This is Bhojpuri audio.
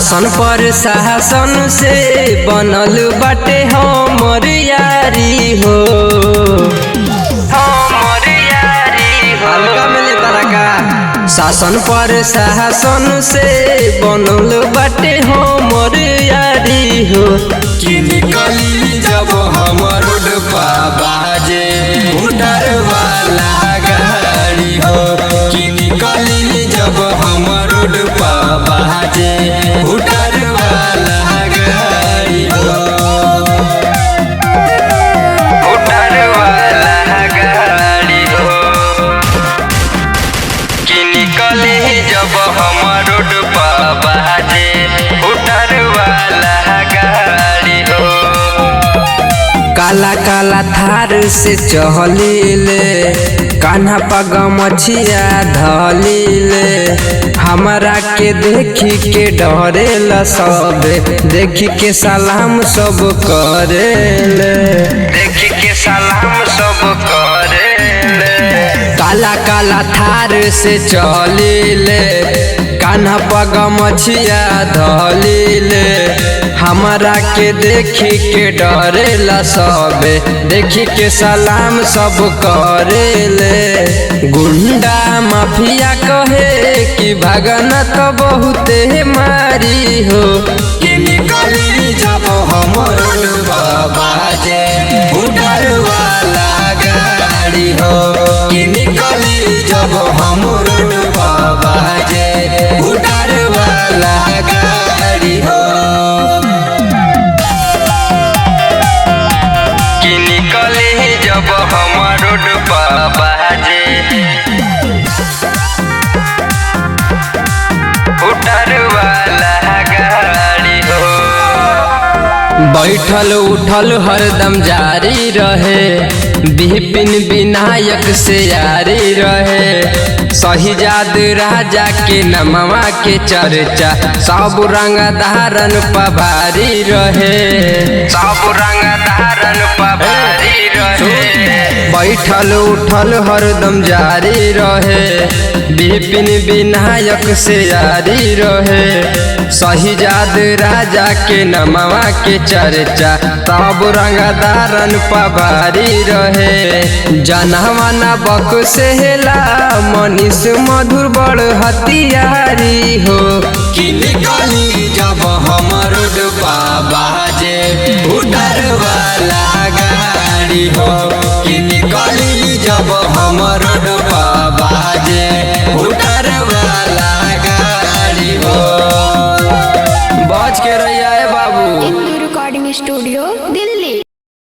शासन पर शासन से बनल बाटे हमर यारी हो, हमर यारी हो। हल्का में लेता रखा। शासन पर शासन से बनल बाटे हमर यारी हो। कि निकली जब हमर रोड पा बाजे उधर वाला गाड़ी हो। कि निकली जब हमर रोड पा बाजे उधर वाला गाड़ी हो, उधर वाला गाड़ी हो। कि निकले जब हमर रोड पा बाजे उधर वाला गाड़ी हो। काला काला थार से चहलीले कान्हा पग मछिया धलीले। हमारा के देखी के डरेला सब, देखी के सलाम सब करेले, देखी के सलाम सब करेले। काला काला थार से चलीले कान्हा पग मछिया धलीले। हमारा के देखी के डरेला सब, देखी के सलाम सब करेले। गुंडा माफिया कहे कि भगन तो बहुते मारी हो। कि निकली जब हमर रोड पा बाजे उधर वाला गाड़ी हो। कि निकली जब हमर रोड पा बाजे उधर वाला गाड़ी हो। कि निकले जब हमर रोड पा बाजे उधर वाला गाड़ी हो। बैठल उठल हरदम जारी रहे, विपिन विनायक से यारी रहे। शहीजाद राजा के नमवा के चर्चा सब रंग धारन पभारी रहे, सब रंग धारन पभारी रहे। बैठल उठल हरदम जारी रहे, विपिन विनायक से यारी रहे। शहीजाद राजा के नमवा के चर्चा सब रंग धारन पभारी रहे। जनहवाना बक से हेला मनीष मधुर बड़ हथियारी हो। कि निकली जब हमर रोड पा बाजे उधर